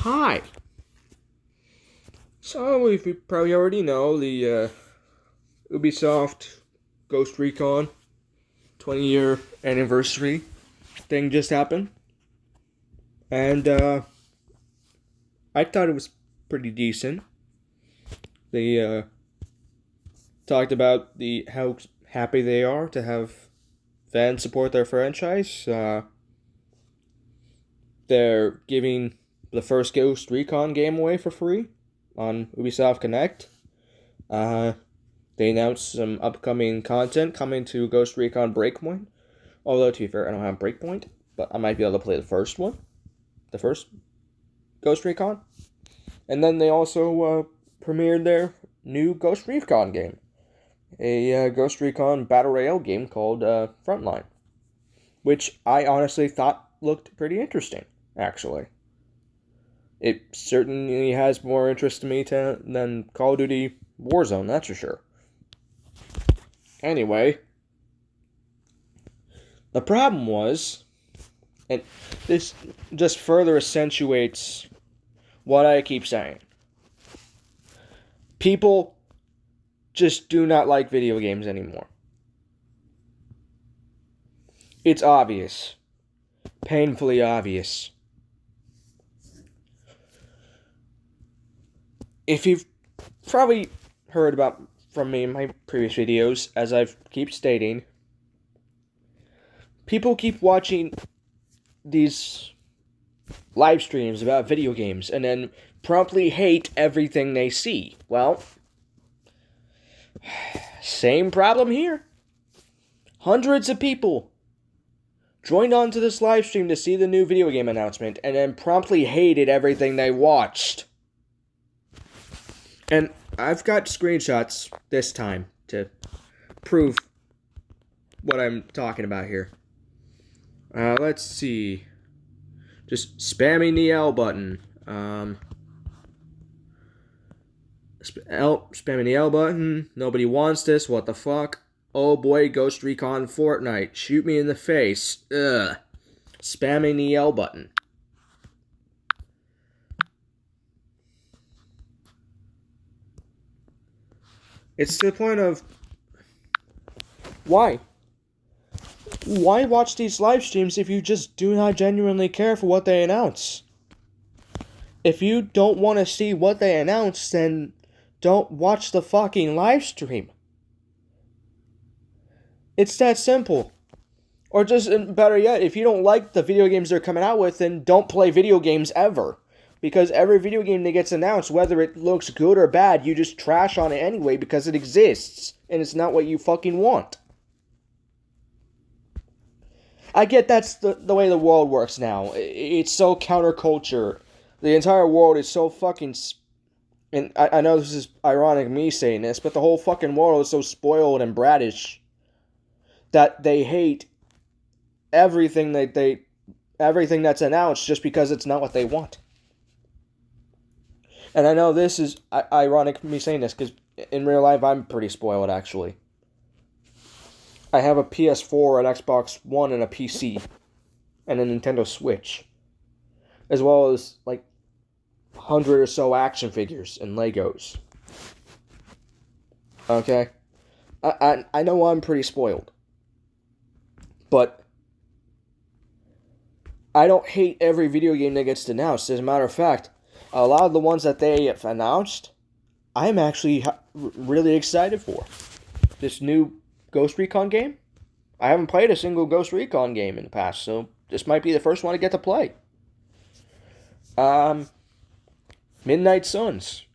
Hi. So, if you probably already know, the Ubisoft Ghost Recon 20-year anniversary thing just happened. And I thought it was pretty decent. They talked about how happy they are to have fans support their franchise. They're giving the first Ghost Recon game away for free on Ubisoft Connect. They announced some upcoming content coming to Ghost Recon Breakpoint. Although, to be fair, I don't have Breakpoint, but I might be able to play the first one. The first Ghost Recon. And then they also premiered their new Ghost Recon game. A Ghost Recon Battle Royale game called Frontline. Which I honestly thought looked pretty interesting, actually. It certainly has more interest to me than Call of Duty Warzone, that's for sure. Anyway, the problem was, and this just further accentuates what I keep saying. People just do not like video games anymore. It's obvious. Painfully obvious. If you've probably heard about from me in my previous videos, as I keep stating, people keep watching these live streams about video games and then promptly hate everything they see. Well, same problem here. Hundreds of people joined onto this live stream to see the new video game announcement and then promptly hated everything they watched. And I've got screenshots this time to prove what I'm talking about here. Let's see. Just spamming the L button. Spamming the L button. Nobody wants this. What the fuck? Oh boy, Ghost Recon Fortnite. Shoot me in the face. Ugh. Spamming the L button. It's to the point of, why? Why watch these live streams if you just do not genuinely care for what they announce? If you don't want to see what they announce, then don't watch the fucking live stream. It's that simple. Or just, better yet, if you don't like the video games they're coming out with, then don't play video games ever. Because every video game that gets announced, whether it looks good or bad, you just trash on it anyway because it exists. And it's not what you fucking want. I get that's the way the world works now. It's so counterculture. The entire world is so fucking... And I know this is ironic me saying this, but the whole fucking world is so spoiled and bratish that they hate everything everything that's announced just because it's not what they want. And I know this is ironic me saying this, because in real life I'm pretty spoiled, actually. I have a PS4, an Xbox One, and a PC. And a Nintendo Switch. As well as, 100 or so action figures and Legos. Okay? I know I'm pretty spoiled. But I don't hate every video game that gets announced. As a matter of fact, a lot of the ones that they have announced, I'm actually really excited for. This new Ghost Recon game? I haven't played a single Ghost Recon game in the past, so this might be the first one I get to play. Midnight Suns.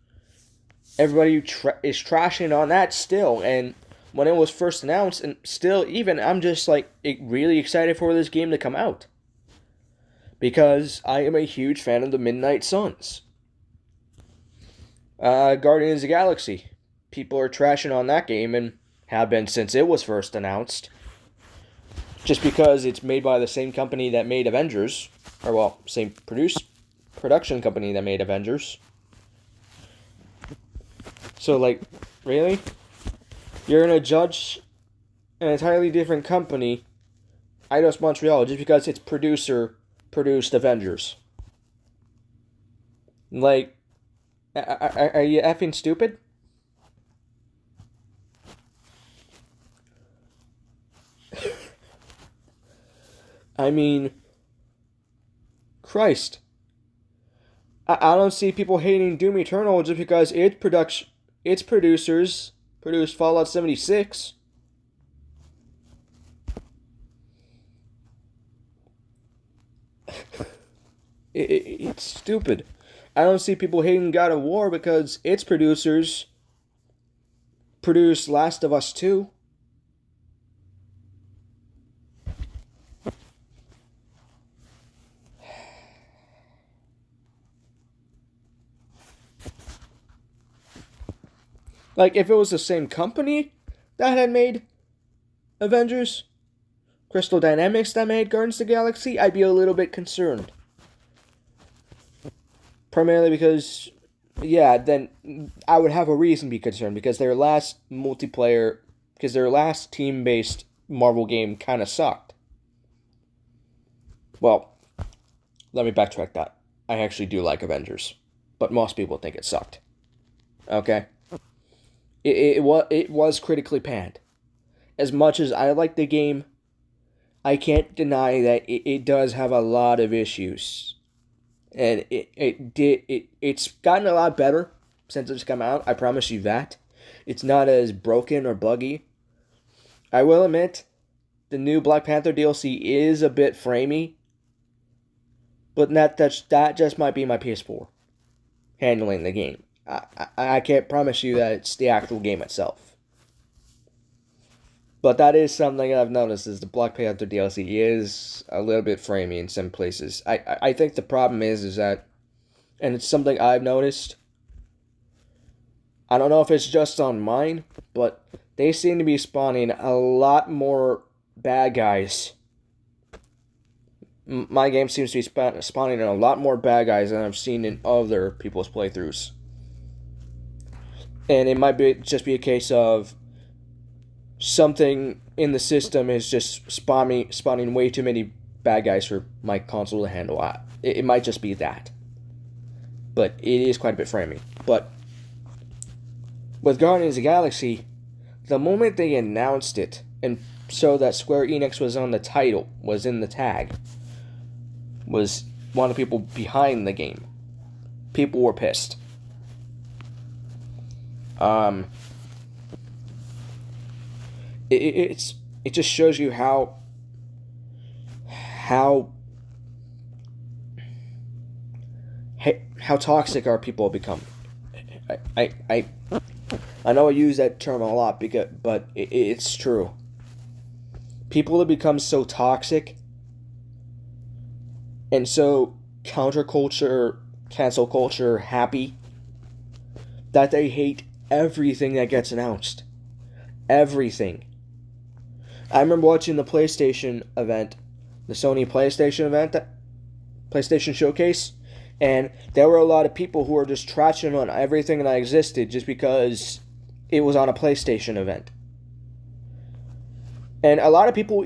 Everybody is trashing on that still, and when it was first announced, and still even, I'm just really excited for this game to come out. Because I am a huge fan of the Midnight Suns. Guardians of the Galaxy. People are trashing on that game and have been since it was first announced. Just because it's made by the same company that made Avengers. Or, well, same production company that made Avengers. So, really? You're going to judge an entirely different company, Eidos Montreal, just because its producer produced Avengers? Like, are you effing stupid? I mean, Christ. I don't see people hating Doom Eternal just because its producers produced Fallout 76. It's stupid. I don't see people hating God of War because its producers produced Last of Us 2. Like, if it was the same company that had made Avengers, Crystal Dynamics that made Guardians of the Galaxy, I'd be a little bit concerned. Primarily because, yeah, then I would have a reason to be concerned because their last team-based Marvel game kind of sucked. Well, let me backtrack that. I actually do like Avengers, but most people think it sucked. Okay? It was critically panned. As much as I like the game, I can't deny that it does have a lot of issues. And it's gotten a lot better since it's come out. I promise you that. It's not as broken or buggy. I will admit, the new Black Panther DLC is a bit framey. But that just might be my PS4 handling the game. I can't promise you that it's the actual game itself. But that is something I've noticed is the Black Panther DLC is a little bit framey in some places. I think the problem is that, and it's something I've noticed, I don't know if it's just on mine, but they seem to be spawning a lot more bad guys. My game seems to be spawning a lot more bad guys than I've seen in other people's playthroughs. And it might just be a case of something in the system is just spawning way too many bad guys for my console to handle. It might just be that. But it is quite a bit framing. But with Guardians of the Galaxy, the moment they announced it, and so that Square Enix was on the title, was in the tag, was one of the people behind the game, people were pissed. It just shows you how toxic our people become. I know I use that term a lot but it's true. People have become so toxic and so counterculture, cancel culture happy that they hate everything that gets announced. Everything. I remember watching the PlayStation event, the Sony PlayStation event, that PlayStation Showcase, and there were a lot of people who were just trashing on everything that existed just because it was on a PlayStation event. And a lot of people,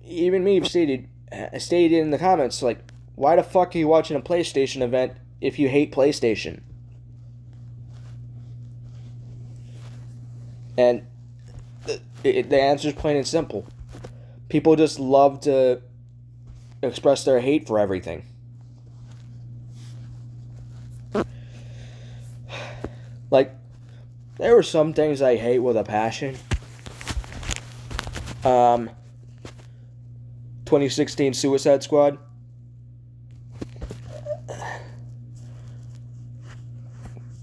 even me, stated in the comments, like, why the fuck are you watching a PlayStation event if you hate PlayStation? And the answer is plain and simple. People just love to express their hate for everything. Like, there were some things I hate with a passion. 2016 Suicide Squad.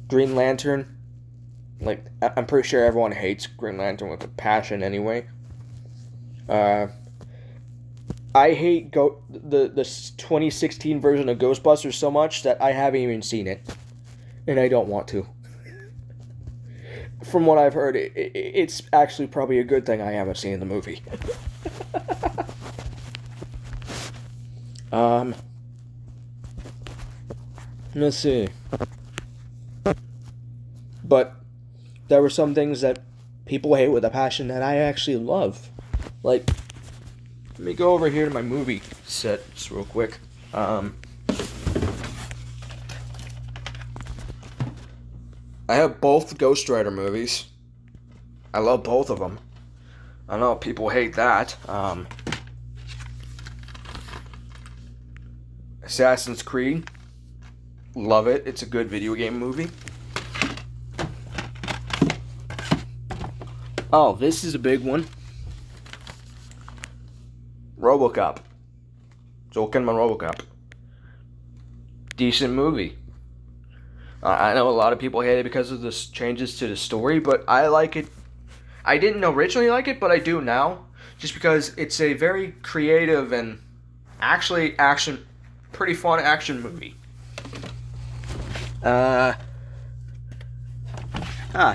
Green Lantern. Like, I'm pretty sure everyone hates Green Lantern with a passion anyway. I hate the 2016 version of Ghostbusters so much that I haven't even seen it. And I don't want to. From what I've heard, it's actually probably a good thing I haven't seen the movie. Let's see. But there were some things that people hate with a passion that I actually love. Like, let me go over here to my movie set just real quick. I have both Ghost Rider movies. I love both of them. I know people hate that. Assassin's Creed. Love it. It's a good video game movie. Oh, this is a big one. RoboCop. Joel Kinnaman RoboCop. Decent movie. I know a lot of people hate it because of the changes to the story, but I like it. I didn't originally like it, but I do now. Just because it's a very creative and actually pretty fun action movie.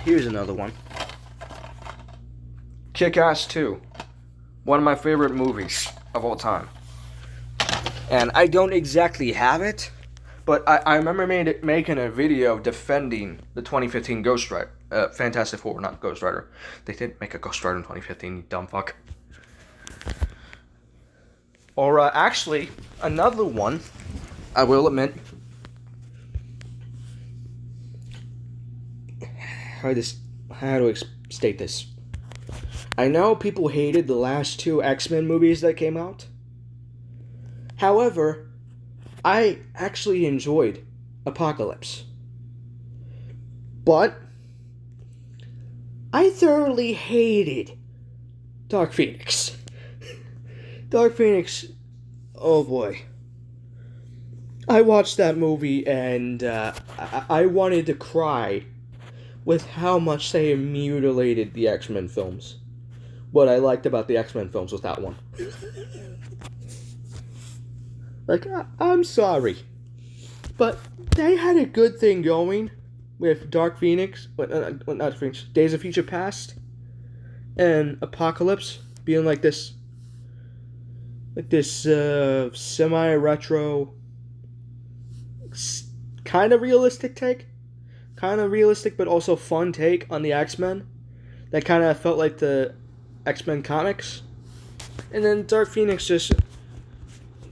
Here's another one. Kick-Ass 2. One of my favorite movies of all time. And I don't exactly have it, but I remember making a video defending the 2015 Ghost Rider. Fantastic Four, not Ghost Rider. They didn't make a Ghost Rider in 2015, you dumb fuck. Or, actually, another one, I will admit. How do I state this? I know people hated the last two XMen movies that came out. However, I actually enjoyed Apocalypse. But I thoroughly hated Dark Phoenix. Dark Phoenix, oh boy. I watched that movie and I wanted to cry with how much they mutilated the X-Men films. What I liked about the X-Men films was that one. Like, I'm sorry. But they had a good thing going with Dark Phoenix, not Phoenix, Days of Future Past, and Apocalypse being like this semi-retro, kind of realistic take. Kind of realistic, but also fun take on the X-Men. That kind of felt like the X-Men comics. And then Dark Phoenix just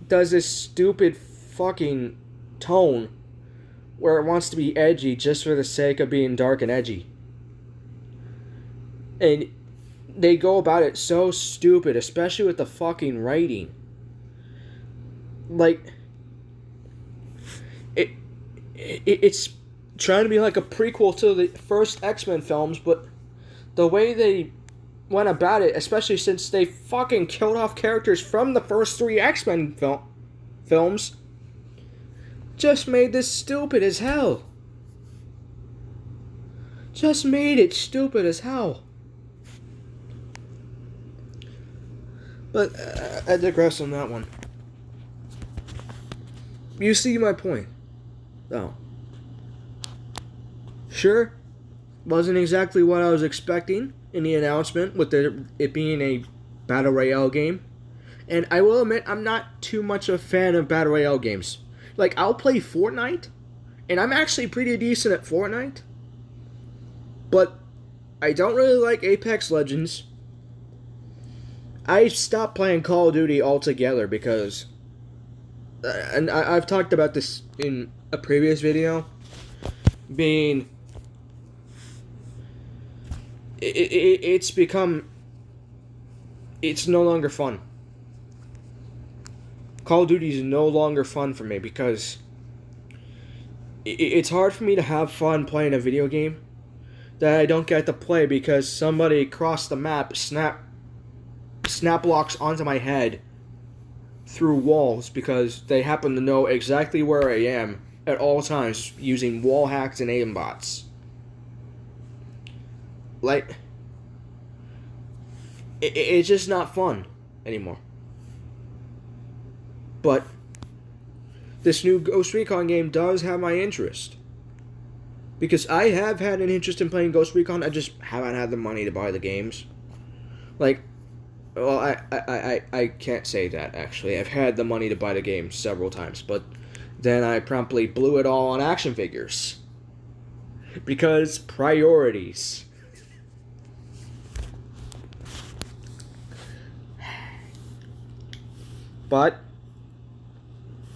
does this stupid fucking tone where it wants to be edgy just for the sake of being dark and edgy. And they go about it so stupid, especially with the fucking writing. Like, it's trying to be like a prequel to the first X-Men films, but the way they went about it, especially since they fucking killed off characters from the first three X-Men films, just made this stupid as hell. Just made it stupid as hell. But I digress on that one. You see my point. Oh. Sure, wasn't exactly what I was expecting in the announcement with it being a Battle Royale game. And I will admit, I'm not too much a fan of Battle Royale games. Like, I'll play Fortnite, and I'm actually pretty decent at Fortnite. But I don't really like Apex Legends. I stopped playing Call of Duty altogether because... and I've talked about this in a previous video. Being... It's become... It's no longer fun. Call of Duty is no longer fun for me because... It's hard for me to have fun playing a video game that I don't get to play because somebody across the map snap blocks onto my head through walls because they happen to know exactly where I am at all times using wall hacks and aimbots. Like, it's just not fun anymore. But this new Ghost Recon game does have my interest. Because I have had an interest in playing Ghost Recon, I just haven't had the money to buy the games. Like, well, I can't say that, actually. I've had the money to buy the game several times, but then I promptly blew it all on action figures. Because priorities. But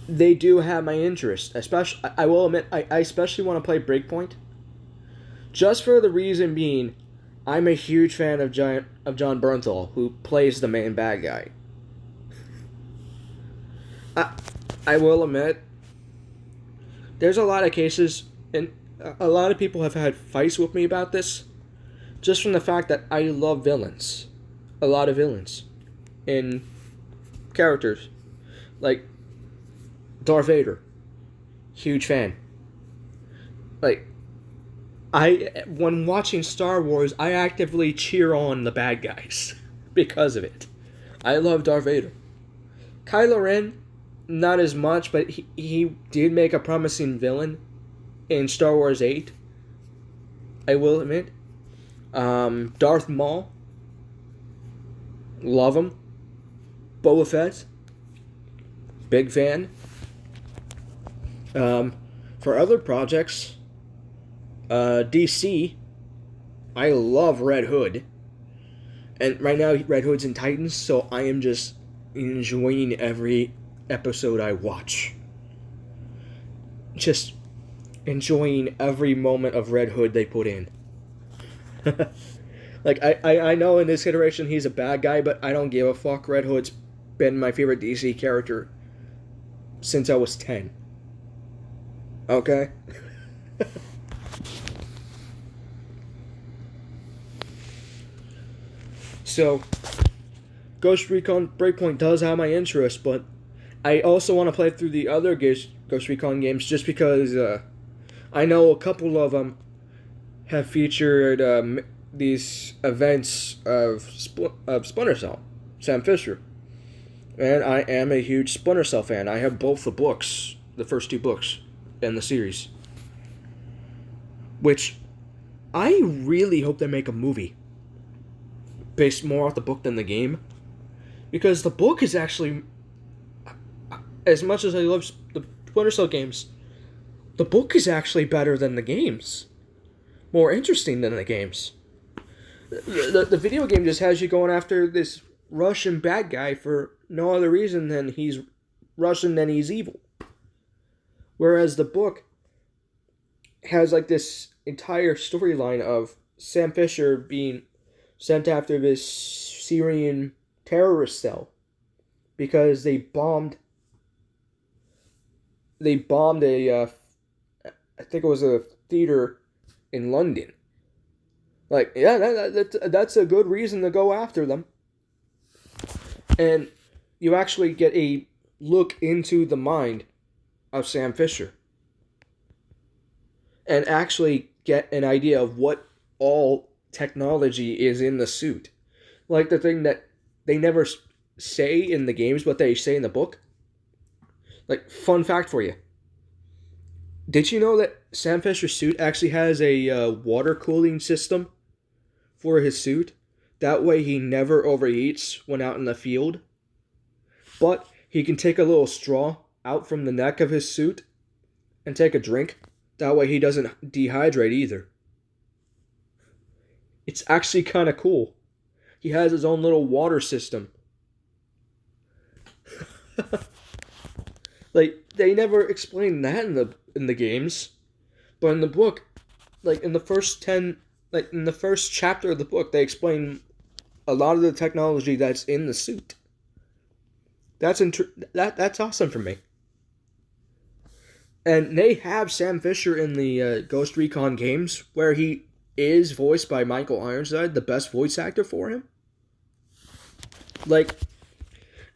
they do have my interest. Especially, I will admit, I especially want to play Breakpoint. Just for the reason being, I'm a huge fan of John Bernthal, who plays the main bad guy. I, I will admit, there's a lot of cases, and a lot of people have had fights with me about this, just from the fact that I love villains. A lot of villains. In characters. Like, Darth Vader. Huge fan. Like, when watching Star Wars, I actively cheer on the bad guys because of it. I love Darth Vader. Kylo Ren, not as much, but he did make a promising villain in Star Wars 8. I will admit. Darth Maul. Love him. Boba Fett. Big fan. For other projects, DC, I love Red Hood. And right now, Red Hood's in Titans, so I am just enjoying every episode I watch. Just enjoying every moment of Red Hood they put in. Like, I know in this iteration he's a bad guy, but I don't give a fuck. Red Hood's been my favorite DC character since I was 10. Okay? So, Ghost Recon Breakpoint does have my interest, but I also want to play through the other Ghost Recon games just because I know a couple of them have featured these events of Splinter Cell, Sam Fisher. And I am a huge Splinter Cell fan. I have both the books, the first 2 books in the series. Which I really hope they make a movie based more off the book than the game. Because the book is actually, as much as I love the Splinter Cell games, the book is actually better than the games. More interesting than the games. The video game just has you going after this Russian bad guy for no other reason than he's Russian than he's evil. Whereas the book has like this entire storyline of Sam Fisher being sent after this Syrian terrorist cell because they bombed a I think it was a theater in London. Like, yeah, that's a good reason to go after them. And you actually get a look into the mind of Sam Fisher. And actually get an idea of what all technology is in the suit. Like the thing that they never say in the games, but they say in the book. Like, fun fact for you. Did you know that Sam Fisher's suit actually has a water cooling system for his suit? That way he never overheats when out in the field. But he can take a little straw out from the neck of his suit and take a drink. That way he doesn't dehydrate either. It's actually kind of cool. He has his own little water system. Like, they never explain that in the games. But in the book, like in the first chapter of the book, they explain a lot of the technology that's in the suit. That's awesome for me. And they have Sam Fisher in the Ghost Recon games, where he is voiced by Michael Ironside, the best voice actor for him. Like,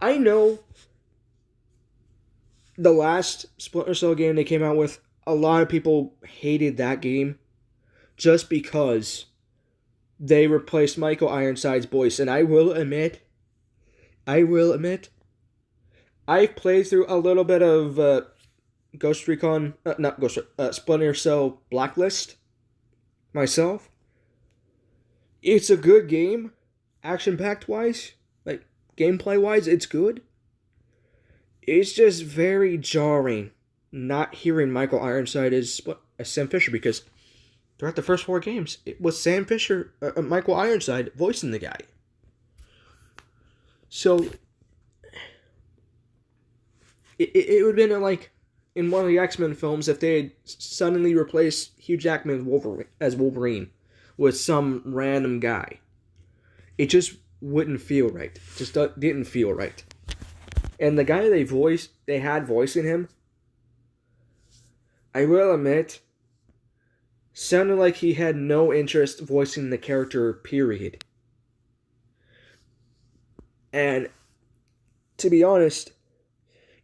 I know the last Splinter Cell game they came out with, a lot of people hated that game just because they replaced Michael Ironside's voice. And I will admit, I've played through a little bit of Splinter Cell Blacklist myself. It's a good game, action-packed wise, like gameplay wise, it's good. It's just very jarring not hearing Michael Ironside as Sam Fisher, because throughout the first 4 games, it was Sam Fisher, Michael Ironside voicing the guy. So it would have been like in one of the X-Men films if they had suddenly replaced Hugh Jackman as Wolverine with some random guy. It just wouldn't feel right. Just didn't feel right. And the guy they had voicing him, I will admit, sounded like he had no interest voicing the character, period. And to be honest,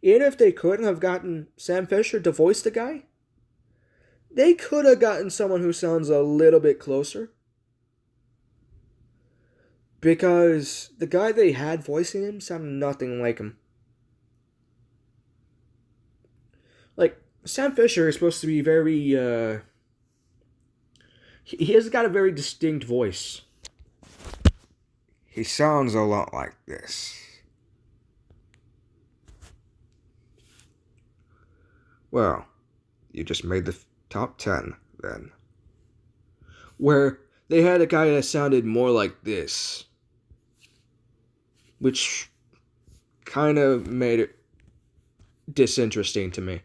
even if they couldn't have gotten Sam Fisher to voice the guy, they could have gotten someone who sounds a little bit closer. Because the guy they had voicing him sounded nothing like him. Like, Sam Fisher is supposed to be very, he has got a very distinct voice. He sounds a lot like this. Well, you just made the top 10, then. Where they had a guy that sounded more like this. Which kind of made it disinteresting to me.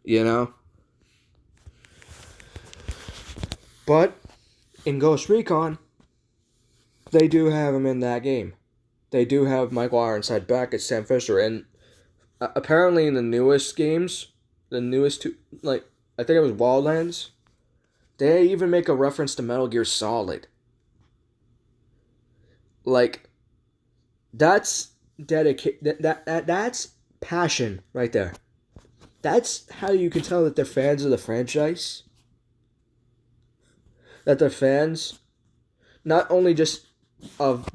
You know? But in Ghost Recon, they do have him in that game. They do have Michael Ironside back as Sam Fisher, and apparently in the newest games, the newest two, like, I think it was Wildlands, they even make a reference to Metal Gear Solid. Like, that's that's passion right there. That's how you can tell that they're fans of the franchise. That they're fans, not only just of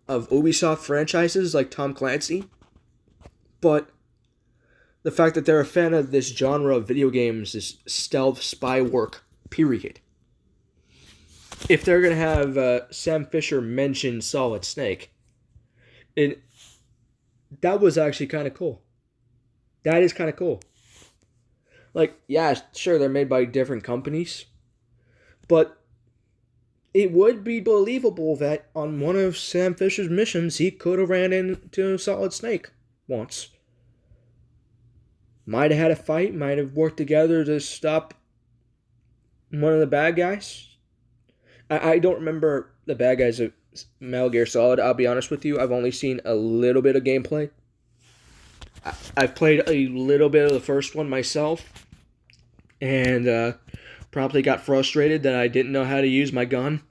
Ubisoft franchises like Tom Clancy, but the fact that they're a fan of this genre of video games, this stealth spy work, period. If they're going to have Sam Fisher mention Solid Snake, that was actually kind of cool. That is kind of cool. Like, yeah, sure, they're made by different companies, but it would be believable that on one of Sam Fisher's missions, he could have ran into Solid Snake once. Might have had a fight, might have worked together to stop one of the bad guys. I don't remember the bad guys of Metal Gear Solid, I'll be honest with you. I've only seen a little bit of gameplay. I've played a little bit of the first one myself, and probably got frustrated that I didn't know how to use my gun.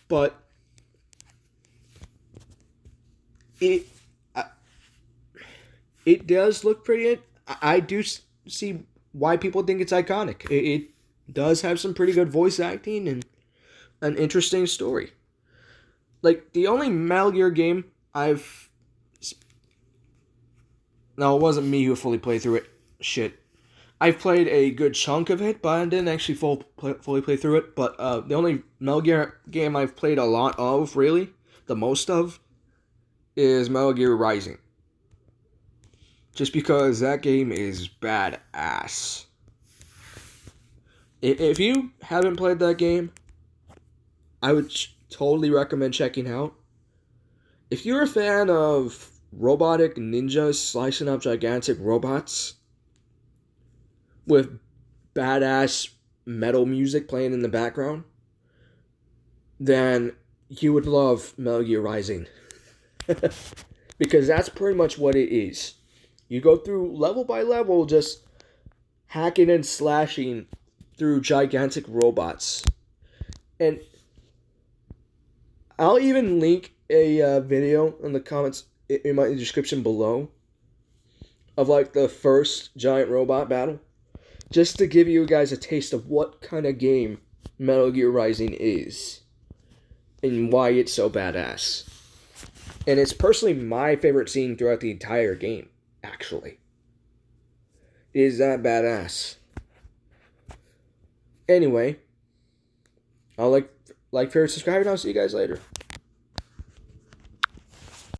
But it does look pretty. I do see why people think it's iconic. It does have some pretty good voice acting and an interesting story. Like, the only Metal Gear game No, it wasn't me who fully played through it. Shit. I've played a good chunk of it, but I didn't actually fully play through it. But the only Metal Gear game I've played a lot of, really, the most of, is Metal Gear Rising. Just because that game is badass. If you haven't played that game, I would totally recommend checking out. If you're a fan of robotic ninjas slicing up gigantic robots with badass metal music playing in the background, then you would love Metal Gear Rising. Because that's pretty much what it is. You go through level by level just hacking and slashing through gigantic robots. And I'll even link a video in the comments, in my description below, of like the first giant robot battle, just to give you guys a taste of what kind of game Metal Gear Rising is and why it's so badass. And it's personally my favorite scene throughout the entire game, actually. It is that badass. Anyway, I'll like, favorite, subscribe, and I'll see you guys later.